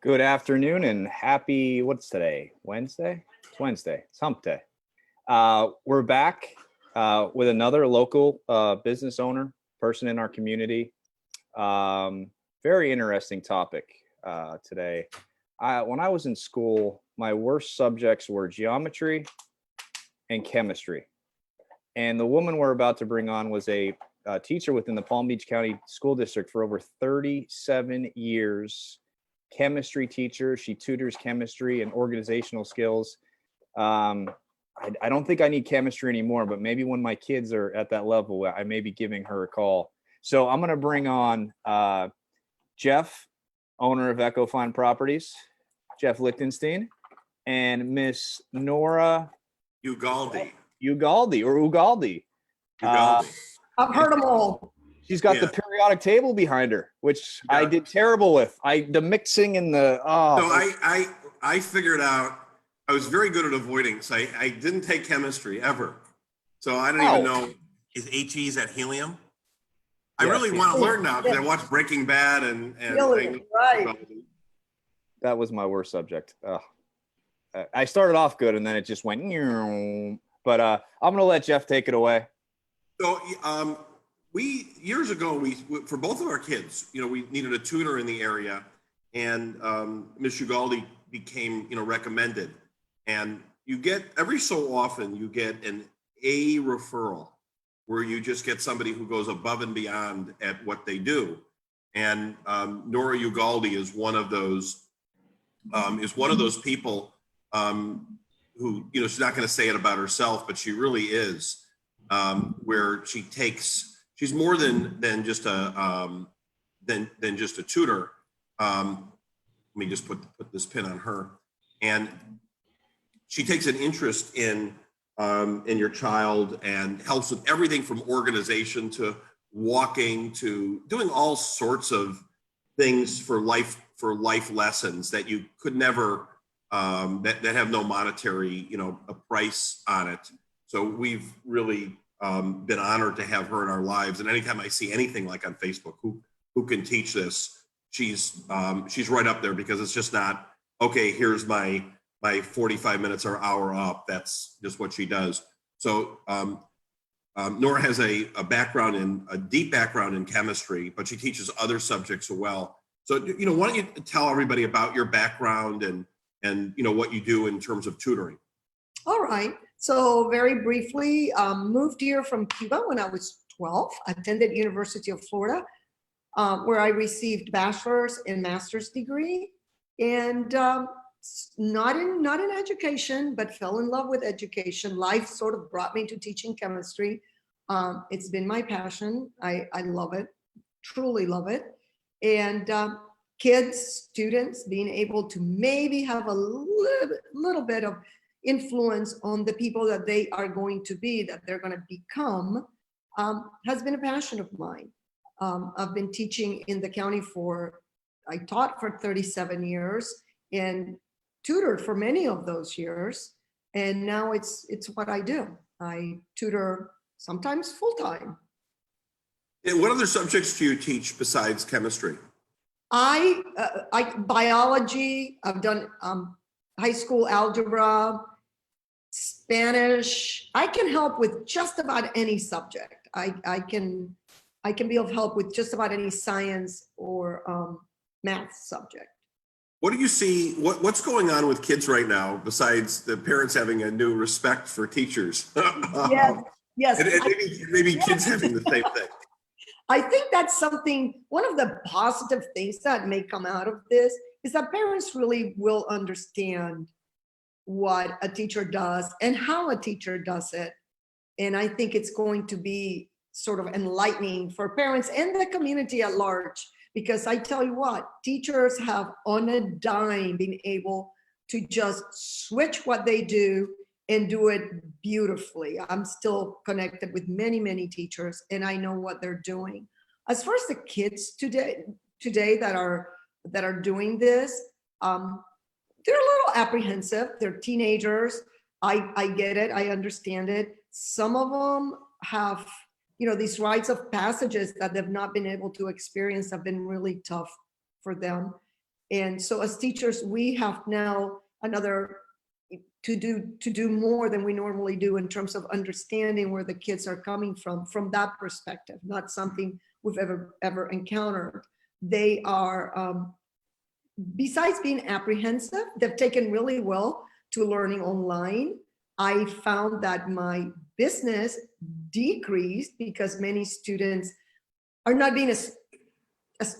Good afternoon and happy, what's today? Wednesday? It's Wednesday. It's hump day. We're back with another local business owner, person in our community. Very interesting topic today. When I was in school, my worst subjects were geometry and chemistry. And the woman we're about to bring on was a teacher within the Palm Beach County School District for over 37 years. Chemistry teacher. She tutors chemistry and organizational skills. I don't think I need chemistry anymore, but maybe when my kids are at that level, I may be giving her a call. So I'm going to bring on Jeff, owner of Echo Fine Properties, Jeff Lichtenstein, and Miss Nora Ugalde. Ugalde. I've heard them all. She's got the periodic table behind her, which I did terrible with. The mixing and the So I figured out I was very good at avoiding. So I didn't take chemistry ever. So I don't even know, is HEs at helium? I really want to learn now because I watched Breaking Bad and Helium, right. That was my worst subject. I started off good and then it just went. But I'm gonna let Jeff take it away. So years ago, for both of our kids, we needed a tutor in the area, and Miss Ugalde became, recommended. And you get, every so often, you get an A referral, where you just get somebody who goes above and beyond at what they do. And Nora Ugalde is one of those, people who, she's not going to say it about herself, but she really is, where she's more than just a tutor. Let me just put this pin on her, and she takes an interest in your child and helps with everything from organization to walking to doing all sorts of things for life lessons that you could never that have no monetary a price on it. So we've really been honored to have her in our lives. And anytime I see anything like on Facebook, who can teach this, she's right up there, because it's just not, okay, here's my 45 minutes or hour up. That's just what she does. So Nora has a deep background in chemistry, but she teaches other subjects as well. So, why don't you tell everybody about your background and what you do in terms of tutoring? All right. So very briefly, moved here from Cuba when I was 12, attended University of Florida, where I received bachelor's and master's degree, and not in education, but fell in love with education. Life sort of brought me to teaching chemistry. It's been my passion. I love it, truly love it. And kids, students, being able to maybe have a little bit of influence on the people that they are going to be, that they're going to become, has been a passion of mine. I've been teaching in the county I taught for 37 years and tutored for many of those years. And now it's what I do. I tutor sometimes full-time. And what other subjects do you teach besides chemistry? I biology, I've done high school algebra, Spanish. I can help with just about any subject. I can be of help with just about any science or math subject. What do you see? What's going on with kids right now, besides the parents having a new respect for teachers? Yes. And maybe kids having the same thing. I think that's something, one of the positive things that may come out of this is that parents really will understand what a teacher does and how a teacher does it. And I think it's going to be sort of enlightening for parents and the community at large, because I tell you what, teachers have on a dime been able to just switch what they do and do it beautifully. I'm still connected with many, many teachers, and I know what they're doing. As far as the kids today that are doing this, they're a little apprehensive. They're teenagers. I get it. I understand it. Some of them have, these rites of passages that they've not been able to experience have been really tough for them. And so as teachers, we have now another to do more than we normally do in terms of understanding where the kids are coming from that perspective, not something we've ever encountered. They are, besides being apprehensive, they've taken really well to learning online. I found that my business decreased because many students are not being as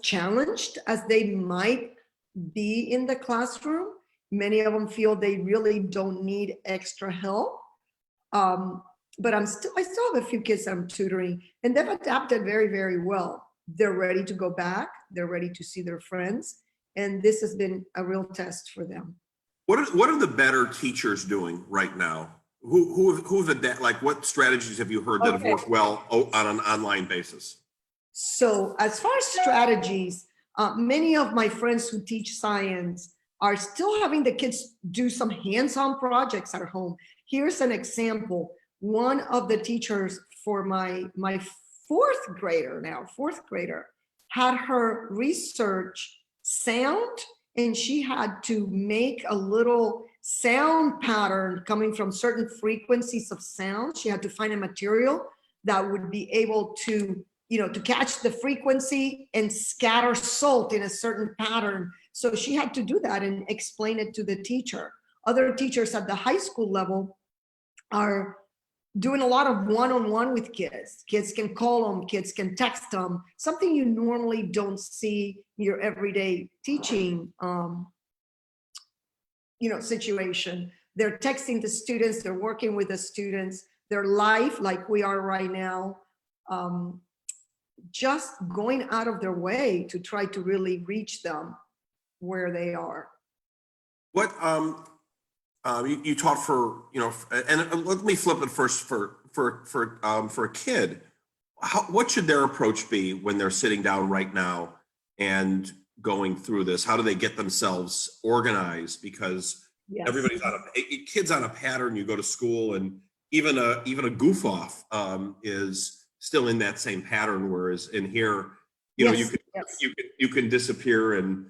challenged as they might be in the classroom. Many of them feel they really don't need extra help. But I still have a few kids I'm tutoring, and they've adapted very, very well. They're ready to go back. They're ready to see their friends. And this has been a real test for them. What are the better teachers doing right now? Like what strategies have you heard that have worked well on an online basis? So as far as strategies, many of my friends who teach science are still having the kids do some hands-on projects at home. Here's an example. One of the teachers for my fourth grader had her research sound, and she had to make a little sound pattern coming from certain frequencies of sound. She had to find a material that would be able to, to catch the frequency and scatter salt in a certain pattern. So she had to do that and explain it to the teacher. Other teachers at the high school level are doing a lot of one-on-one with kids. Kids can call them, kids can text them, something you normally don't see in your everyday teaching situation. They're texting the students, they're working with the students, they're live like we are right now, just going out of their way to try to really reach them where they are. What you taught for, and let me flip it first for a kid. What should their approach be when they're sitting down right now and going through this? How do they get themselves organized? Because everybody's kids on a pattern. You go to school, and even a goof off is still in that same pattern. Whereas in here, you can disappear and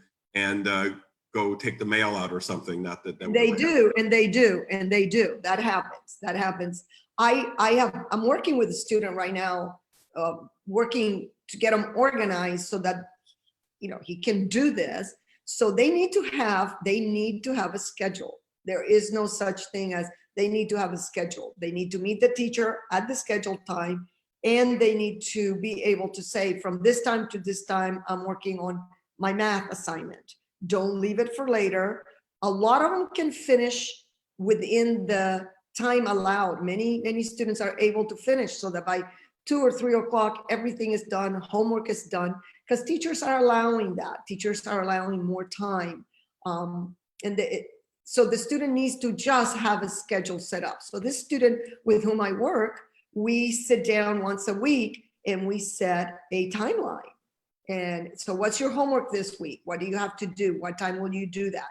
go take the mail out or something. Not that they do, and they do. That happens. I'm working with a student right now, working to get him organized so that he can do this. So they need to have a schedule. There is no such thing as they need to have a schedule. They need to meet the teacher at the scheduled time, and they need to be able to say, from this time to this time, I'm working on my math assignment. Don't leave it for later. A lot of them can finish within the time allowed. Many students are able to finish so that by 2 or 3 o'clock, everything is done, homework is done, because teachers are allowing that. Teachers are allowing more time. So the student needs to just have a schedule set up. So this student with whom I work, we sit down once a week and we set a timeline. And so what's your homework this week? What do you have to do? What time will you do that?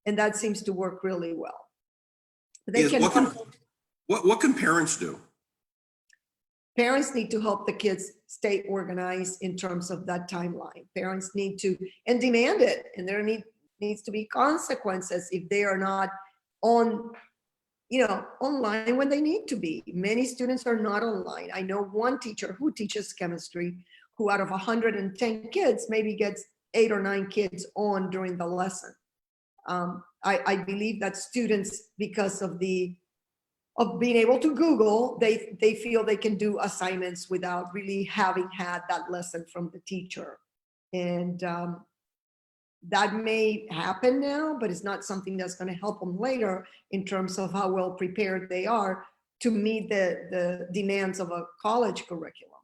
And that seems to work really well. What can parents do? Parents need to help the kids stay organized in terms of that timeline. Parents need to, and demand it. And there needs to be consequences if they are not online when they need to be. Many students are not online. I know one teacher who teaches chemistry who out of 110 kids maybe gets 8 or 9 kids on during the lesson. I believe that students, because of being able to Google, they feel they can do assignments without really having had that lesson from the teacher. And that may happen now, but it's not something that's going to help them later in terms of how well prepared they are to meet the demands of a college curriculum.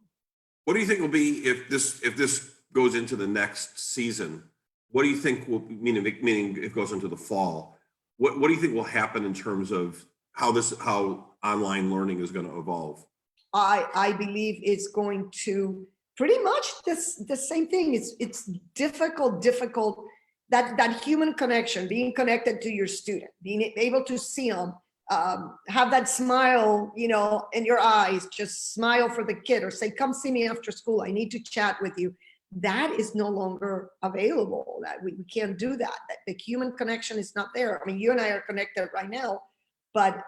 What do you think will be if this goes into the next season? What do you think will meaning it goes into the fall? What do you think will happen in terms of how online learning is going to evolve? I believe it's going to pretty much the same thing. It's difficult that human connection, being connected to your student, being able to see them, have that smile, in your eyes, just smile for the kid or say, come see me after school. I need to chat with you. that is no longer available, that we can't do that, that the human connection is not there. I mean, you and I are connected right now, but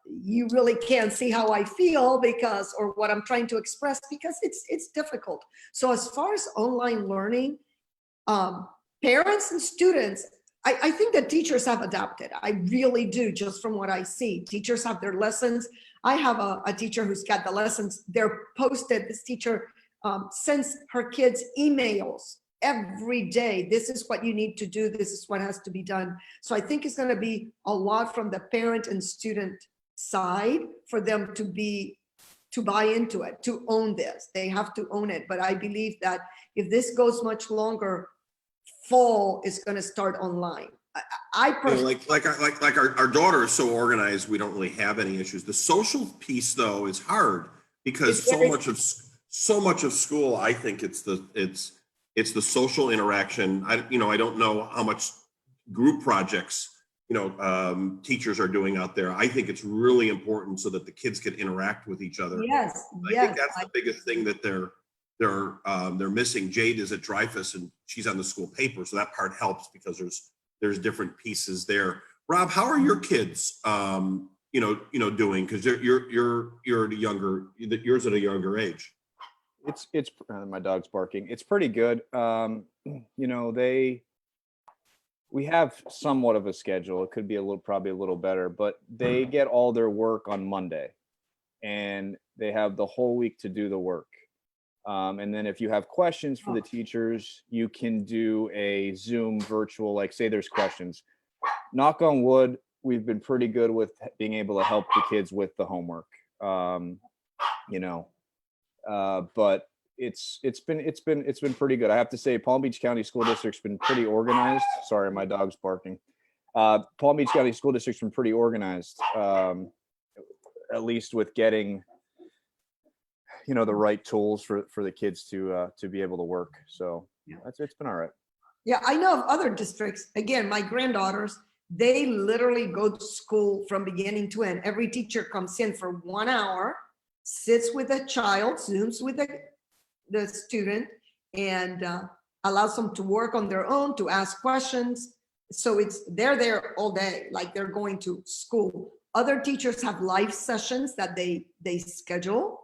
you really can't see how I feel because, or what I'm trying to express, because it's difficult. So as far as online learning, parents and students, I think that teachers have adapted. I really do, just from what I see. Teachers have their lessons. I have a teacher who's got the lessons. They're posted. This teacher sends her kids emails every day. This is what you need to do. This is what has to be done. So I think it's going to be a lot from the parent and student side for them to buy into it, to own this. They have to own it. But I believe that if this goes much longer, fall is going to start online. I personally, like our daughter is so organized, we don't really have any issues. The social piece though is hard because so much of school, I think it's the social interaction. I don't know how much group projects teachers are doing out there. I think it's really important so that the kids can interact with each other. yes, I think that's the biggest thing that they're missing. Jade is at Dreyfus and she's on the school paper, so that part helps because there's different pieces there. Rob, how are your kids doing? Because you're at a younger, yours at a younger age. It's my dog's barking. It's pretty good. We have somewhat of a schedule. It could be probably a little better, but they get all their work on Monday and they have the whole week to do the work. And then if you have questions for the teachers, you can do a Zoom virtual, like say there's questions. Knock on wood, we've been pretty good with being able to help the kids with the homework. But it's been pretty good. I have to say, Palm Beach County School District's been pretty organized. Sorry, my dog's barking. Palm Beach County School District's been pretty organized, at least with getting the right tools for the kids to be able to work. So it's been all right. Yeah, I know of other districts. Again, my granddaughters, they literally go to school from beginning to end. Every teacher comes in for 1 hour, sits with a child, Zooms with the student, and allows them to work on their own, to ask questions. So they're there all day, like they're going to school. Other teachers have live sessions that they schedule.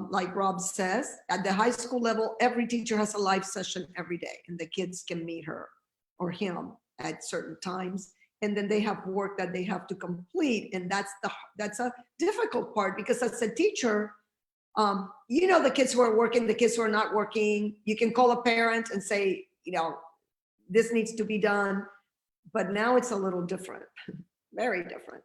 Like Rob says, at the high school level, every teacher has a live session every day, and the kids can meet her or him at certain times. And then they have work that they have to complete, and that's a difficult part, because as a teacher, the kids who are working, the kids who are not working, you can call a parent and say, this needs to be done. But now it's a little different, very different.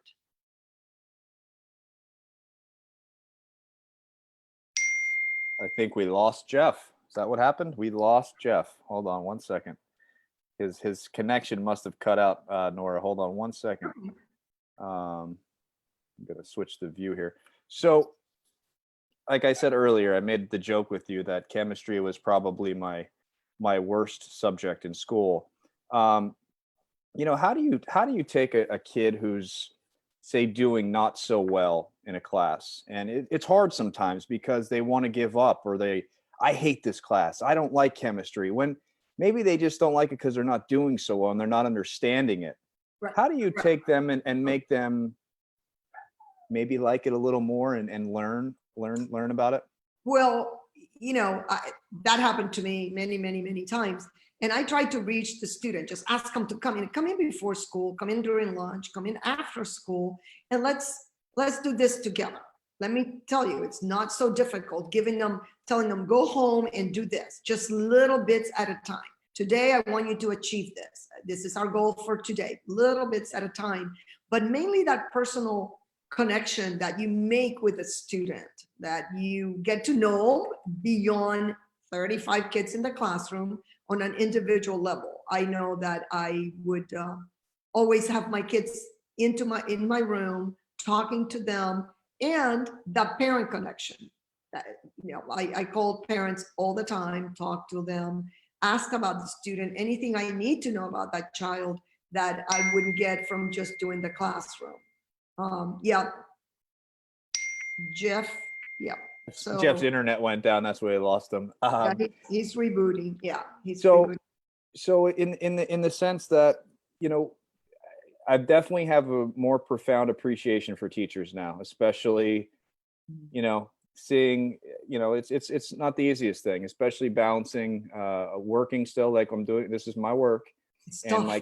I think we lost Jeff. Is that what happened? We lost Jeff. Hold on one second. His connection must have cut out, Nora. Hold on one second. I'm going to switch the view here. So, like I said earlier, I made the joke with you that chemistry was probably my worst subject in school. How do you take a kid who's, say, doing not so well in a class, and it's hard sometimes because they want to give up, or I hate this class, I don't like chemistry, when maybe they just don't like it because they're not doing so well and they're not understanding it. Right. How do you take them and make them maybe like it a little more and learn about it? Well, that happened to me many, many, many times. And I try to reach the student, just ask them to come in before school, come in during lunch, come in after school, and let's do this together. Let me tell you, it's not so difficult telling them, go home and do this, just little bits at a time. Today, I want you to achieve this. This is our goal for today, little bits at a time, but mainly that personal connection that you make with a student, that you get to know beyond 35 kids in the classroom on an individual level. I know that I would always have my kids in my room, talking to them, and the parent connection. I call parents all the time, talk to them, ask about the student, anything I need to know about that child that I wouldn't get from just doing the classroom. Jeff, So Jeff's internet went down. That's where he lost him. yeah, he's rebooting. Yeah, he's So, rebooting. so in the sense that, you know, I definitely have a more profound appreciation for teachers now, especially, you know, seeing, you know, it's not the easiest thing, especially balancing working still, like I'm doing. This is my work, It's and tough. my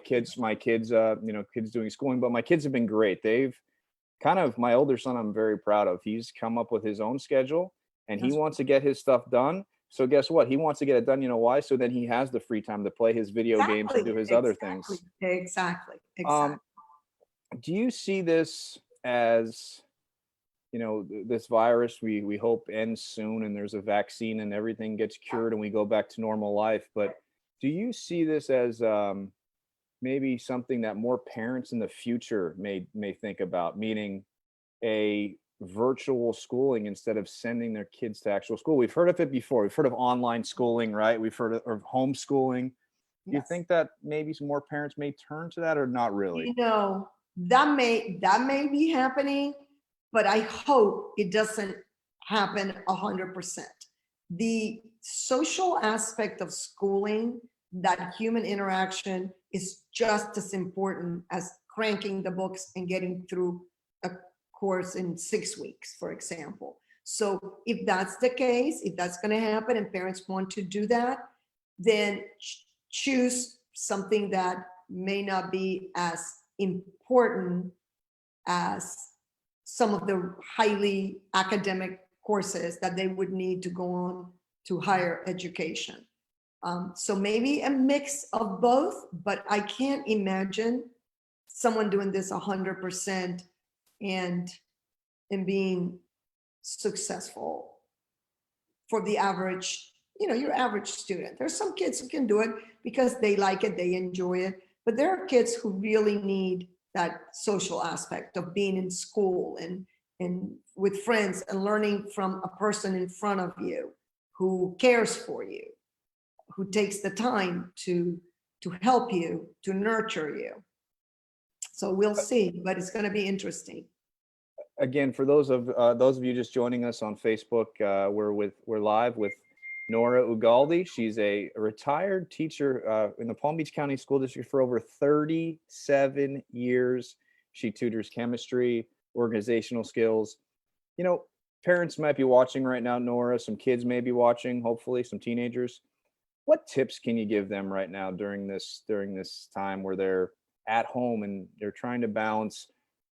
kids, you know, kids doing schooling, but my kids have been great. They've kind of, my older son, I'm very proud of. He's come up with his own schedule, and he That's wants to get his stuff done. So guess what? He wants to get it done. You know why? So then he has the free time to play his video games and exactly, do his other exactly, things. exactly, Um, exactly. do you see this as, you know, this virus we hope ends soon and there's a vaccine and everything gets cured and we go back to normal life, but do you see this as maybe something that more parents in the future may think about, meaning a virtual schooling instead of sending their kids to actual school? We've heard of it before. We've heard of online schooling, right? We've heard of homeschooling. Do you Yes. think that maybe some more parents may turn to that, or not really? You know, that may be happening, but I hope it doesn't happen 100%. The social aspect of schooling, that human interaction, is just as important as cranking the books and getting through a course in 6 weeks, for example. So if that's the case, if that's going to happen and parents want to do that, then choose something that may not be as important as some of the highly academic courses that they would need to go on to higher education. So maybe a mix of both, but I can't imagine someone doing this 100% and being successful for the average, you know, your average student. There's some kids who can do it because they like it, they enjoy it, but there are kids who really need that social aspect of being in school and with friends and learning from a person in front of you who cares for you, who takes the time to help you, to nurture you. So we'll see, but it's going to be interesting. Again, for those of you just joining us on Facebook, we're live with Nora Ugalde. She's a retired teacher in the Palm Beach County School District for over 37 years. She tutors chemistry, organizational skills. You know, parents might be watching right now, Nora. Some kids may be watching, hopefully, some teenagers. What tips can you give them right now during this time where they're at home and they're trying to balance,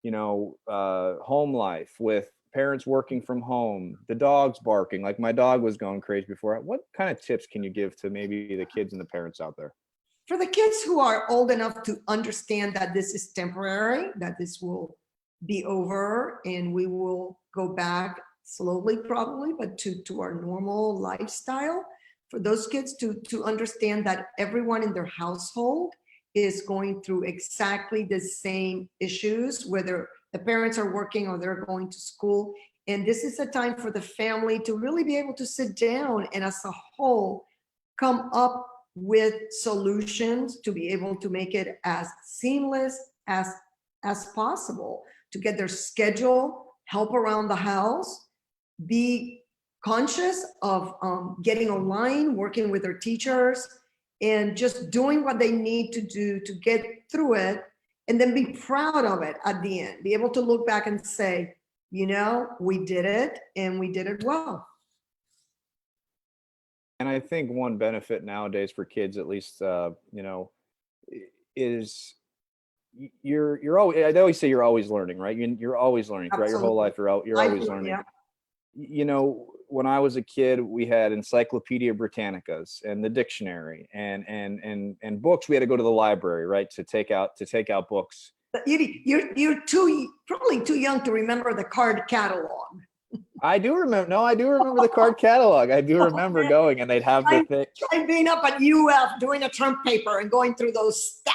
you know, home life with parents working from home, the dog's barking, like my dog was going crazy before? What kind of tips can you give to maybe the kids and the parents out there? For the kids who are old enough to understand that this is temporary, that this will be over and we will go back slowly probably, but to our normal lifestyle. For those kids to understand that everyone in their household is going through exactly the same issues, whether the parents are working or they're going to school. And this is a time for the family to really be able to sit down and as a whole come up with solutions to be able to make it as seamless as possible, to get their schedule, help around the house, be conscious of getting online, working with their teachers, and just doing what they need to do to get through it, and then be proud of it at the end. Be able to look back and say, you know, we did it and we did it well. And I think one benefit nowadays for kids, at least, you know, is you're always. I always say you're always learning, right? You're always learning throughout your whole Absolutely. life. You're always learning. Yeah. You know, when I was a kid, we had Encyclopedia Britannicas and the dictionary and books. We had to go to the library, right, to take out books. But you're probably too young to remember the card catalog. I do remember. No, I do remember the card catalog. I do remember going, and they'd have the thing. Try being up at UF doing a Trump paper and going through those stacks.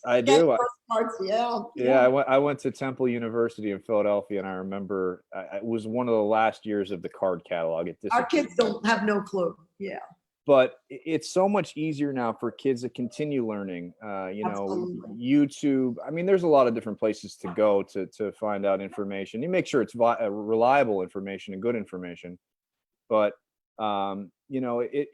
I do. Those cards. Yeah. Yeah, I went to Temple University in Philadelphia, and I remember it was one of the last years of the card catalog. It Our disappeared. kids don't have no clue. Yeah. But it's so much easier now for kids to continue learning. You know, Absolutely. YouTube. I mean, there's a lot of different places to go to find out information. You make sure it's reliable information and good information. but you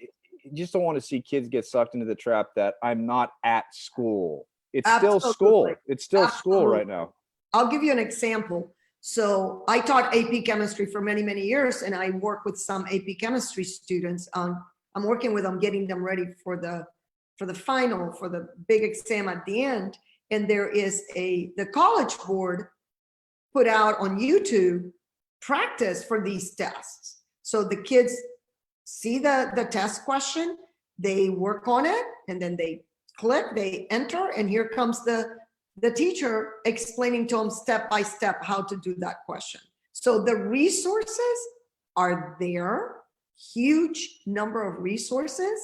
just don't want to see kids get sucked into the trap that I'm not at school. It's still school. Absolutely. It's still school right Absolutely. now. I'll give you an example. So I taught AP chemistry for many, many years, and I work with some AP chemistry students. I'm working with them, getting them ready for the final, for the big exam at the end. And there is the College Board put out on YouTube practice for these tests. So the kids see the test question, they work on it, and then they click, they enter, and here comes the teacher explaining to them step by step how to do that question. So the resources are there, huge number of resources,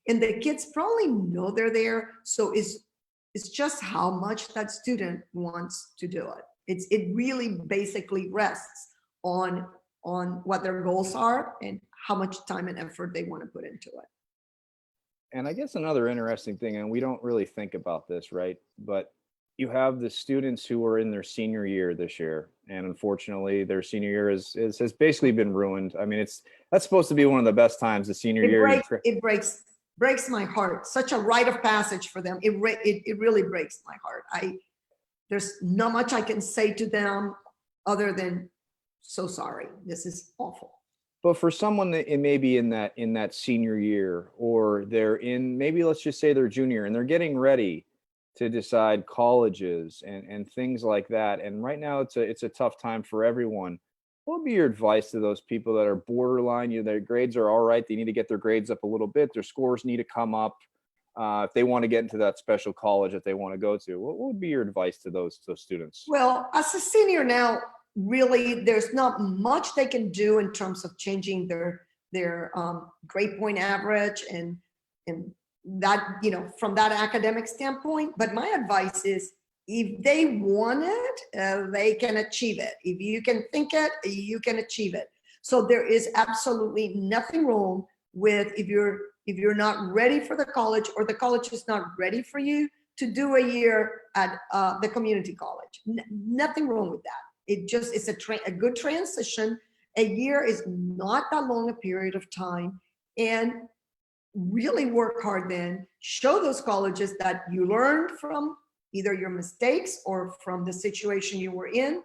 and the kids probably know they're there. So it's just how much that student wants to do it. It really basically rests on what their goals are and how much time and effort they want to put into it. And I guess another interesting thing, and we don't really think about this, right? But you have the students who are in their senior year this year, and unfortunately, their senior year has basically been ruined. I mean, that's supposed to be one of the best times, the senior year. It breaks my heart. Such a rite of passage for them. It really breaks my heart. There's not much I can say to them other than so sorry. This is awful. But for someone that it may be in that senior year, or they're in, maybe let's just say they're junior and they're getting ready to decide colleges and things like that. And right now it's a tough time for everyone. What would be your advice to those people that are borderline? Their grades are all right. They need to get their grades up a little bit. Their scores need to come up if they want to get into that special college that they want to go to. What would be your advice to those students? Well, as a senior now, really, there's not much they can do in terms of changing their grade point average and that, from that academic standpoint. But my advice is, if they want it, they can achieve it. If you can think it, you can achieve it. So there is absolutely nothing wrong with, if you're not ready for the college, or the college is not ready for you, to do a year at the community college. Nothing wrong with that. It's a good transition. A year is not that long a period of time, and really work hard then. Show those colleges that you learned from either your mistakes or from the situation you were in, and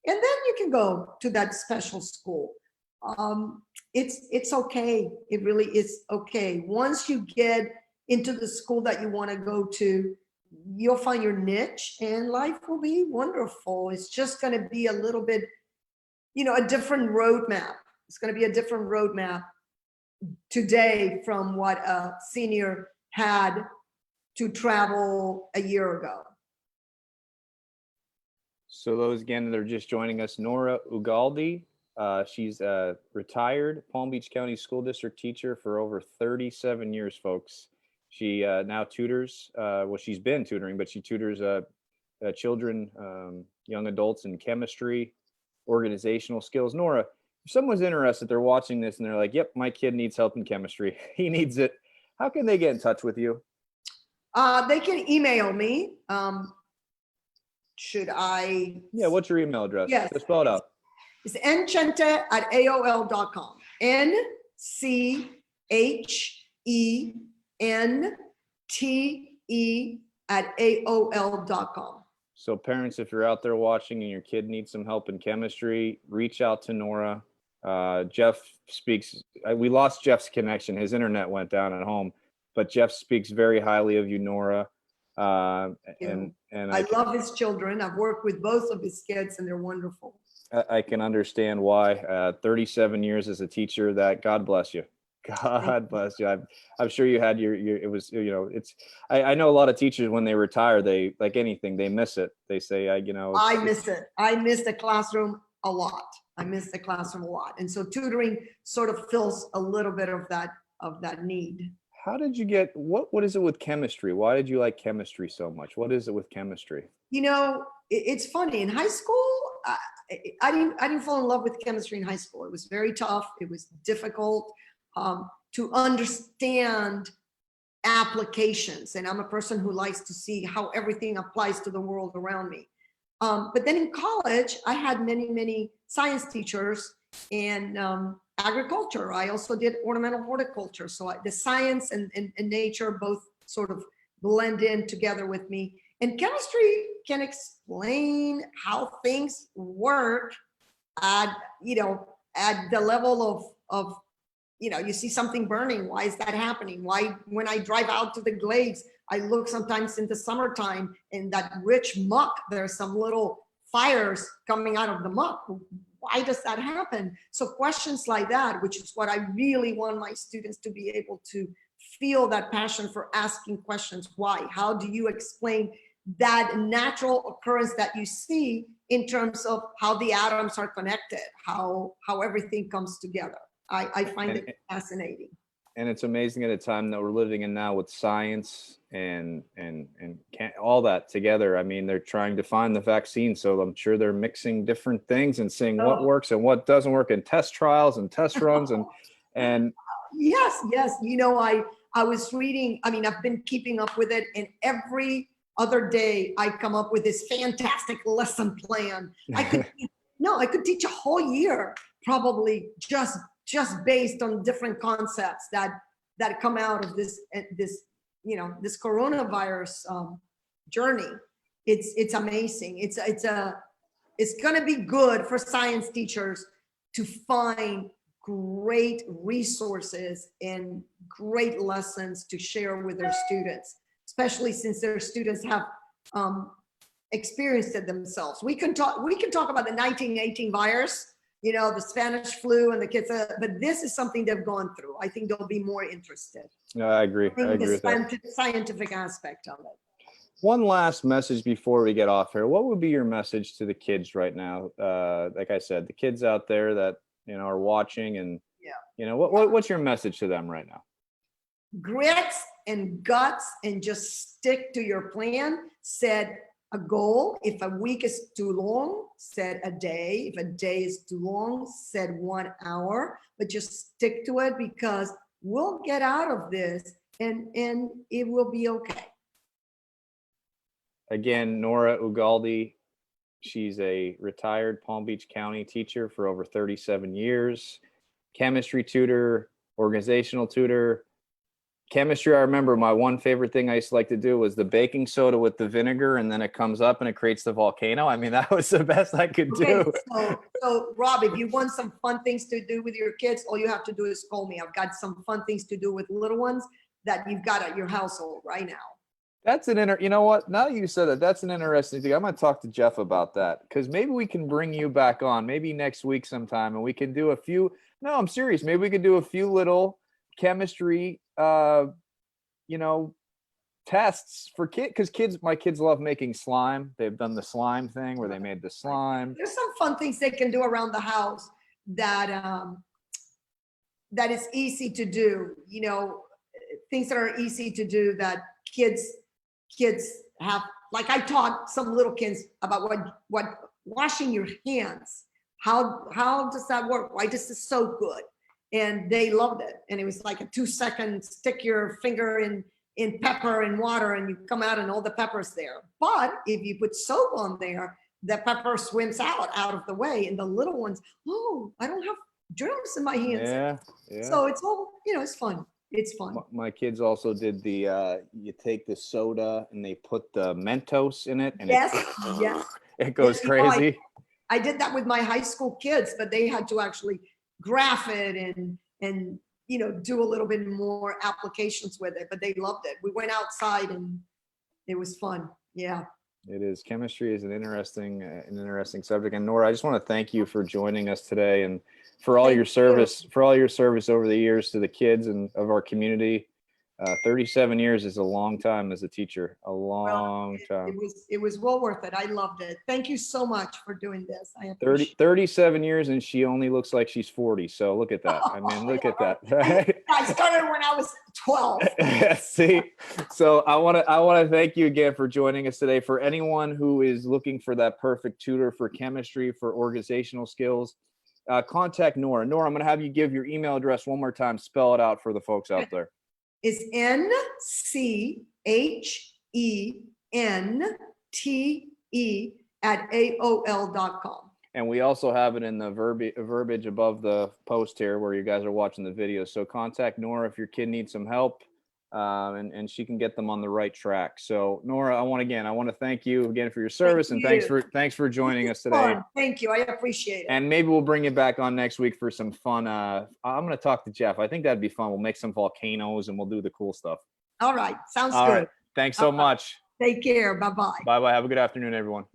then you can go to that special school. It's okay. It really is okay. Once you get into the school that you want to go to, you'll find your niche and life will be wonderful. It's just going to be a little bit, a different roadmap. It's going to be a different roadmap today from what a senior had to travel a year ago. So those, again, that are just joining us, Nora Ugalde. She's a retired Palm Beach County School District teacher for over 37 years, folks. She now tutors, she's been tutoring, but she tutors children, young adults in chemistry, organizational skills. Nora, if someone's interested, they're watching this and they're like, yep, my kid needs help in chemistry. He needs it. How can they get in touch with you? They can email me. Should I? Yeah, what's your email address? Yes. Just spell it out. It's nchente@aol.com. NCHENTE@AOL.com. So parents, if you're out there watching and your kid needs some help in chemistry, reach out to Nora. Jeff speaks, we lost Jeff's connection. His internet went down at home, but Jeff speaks very highly of you, Nora. And I love his children. I've worked with both of his kids and they're wonderful. I can understand why. 37 years as a teacher, that God bless you. God bless you. I'm sure you had it was, I know a lot of teachers, when they retire, they, like anything, they miss it. They say, I miss it. I miss the classroom a lot. And so tutoring sort of fills a little bit of that need. How did you get, what is it with chemistry? Why did you like chemistry so much? What is it with chemistry? It's funny. In high school, I didn't fall in love with chemistry in high school. It was very tough. It was difficult to understand applications. And I'm a person who likes to see how everything applies to the world around me. But then in college, I had many, many science teachers. And agriculture. I also did ornamental horticulture. So the science and nature both sort of blend in together with me. And chemistry can explain how things work at, at the level of, you see something burning. Why is that happening? Why, when I drive out to the glades, I look sometimes in the summertime in that rich muck, there's some little fires coming out of the muck. Why does that happen? So questions like that, which is what I really want my students to be able to feel, that passion for asking questions. Why? How do you explain that natural occurrence that you see in terms of how the atoms are connected, how everything comes together? I find it fascinating. And it's amazing at a time that we're living in now with science and all that together. I mean, they're trying to find the vaccine, so I'm sure they're mixing different things and seeing what works and what doesn't work, and test trials and test runs and yes. I was reading. I mean, I've been keeping up with it, and every other day I come up with this fantastic lesson plan. I could teach a whole year probably just based on different concepts that come out of this coronavirus journey. It's amazing. It's going to be good for science teachers to find great resources and great lessons to share with their students, especially since their students have experienced it themselves. We can talk about the 1918 virus, the Spanish flu and the kids, but this is something they've gone through. I think they'll be more interested. No, I agree. I agree with that. Scientific aspect of it. One last message before we get off here. What would be your message to the kids right now? Like I said, the kids out there that are watching, and what's your message to them right now? Grit and guts, and just stick to your plan. Set a goal. If a week is too long, set a day. If a day is too long, set 1 hour, but just stick to it, because we'll get out of this and it will be okay. Again, Nora Ugalde, she's a retired Palm Beach County teacher for over 37 years, chemistry tutor, organizational tutor. Chemistry, I remember my one favorite thing I used to like to do was the baking soda with the vinegar, and then it comes up and it creates the volcano. I mean, that was the best I could do. So Rob, if you want some fun things to do with your kids, all you have to do is call me. I've got some fun things to do with little ones that you've got at your household right now. That's you know what? Now that you said that, that's an interesting thing. I'm going to talk to Jeff about that, because maybe we can bring you back on maybe next week sometime, and we can do a few. No, I'm serious. Maybe we could do a few little chemistry, tests for kids, because my kids love making slime. They've done the slime thing where they made the slime. There's some fun things they can do around the house that is easy to do. Things that are easy to do that kids have. Like, I taught some little kids about what washing your hands. How does that work? Why does the soap good? And they loved it. And it was like a 2-second, stick your finger in pepper and water, and you come out and all the pepper's there. But if you put soap on there, the pepper swims out of the way. And the little ones, I don't have germs in my hands. Yeah. So it's all, it's fun. It's fun. My kids also did the, you take the soda and they put the Mentos in it, and yes. It goes crazy. I did that with my high school kids, but they had to actually graph it and do a little bit more applications with it, but they loved it. We went outside and it was fun. Yeah. It is. Chemistry is an interesting subject. And Nora, I just want to thank you for joining us today, and for all your service over the years to the kids and of our community. 37 years is a long time as a teacher, a long time. It was well worth it. I loved it. Thank you so much for doing this. I appreciate 37 years, and she only looks like she's 40. So look at that. I mean, look at that. Right? I started when I was 12. See, so I want to thank you again for joining us today. For anyone who is looking for that perfect tutor for chemistry, for organizational skills, contact Nora. Nora, I'm going to have you give your email address one more time. Spell it out for the folks out there. Is nchente@aol.com. And we also have it in the verbiage above the post here where you guys are watching the video. So contact Nora if your kid needs some help, and she can get them on the right track. So Nora, I want to thank you again for your service, and thanks for joining us today. Fun. Thank you. I appreciate it. And maybe we'll bring you back on next week for some fun. I'm going to talk to Jeff. I think that'd be fun. We'll make some volcanoes and we'll do the cool stuff. All right. Sounds All good. right. Thanks so much. Take care. Bye-bye. Bye-bye. Have a good afternoon, everyone.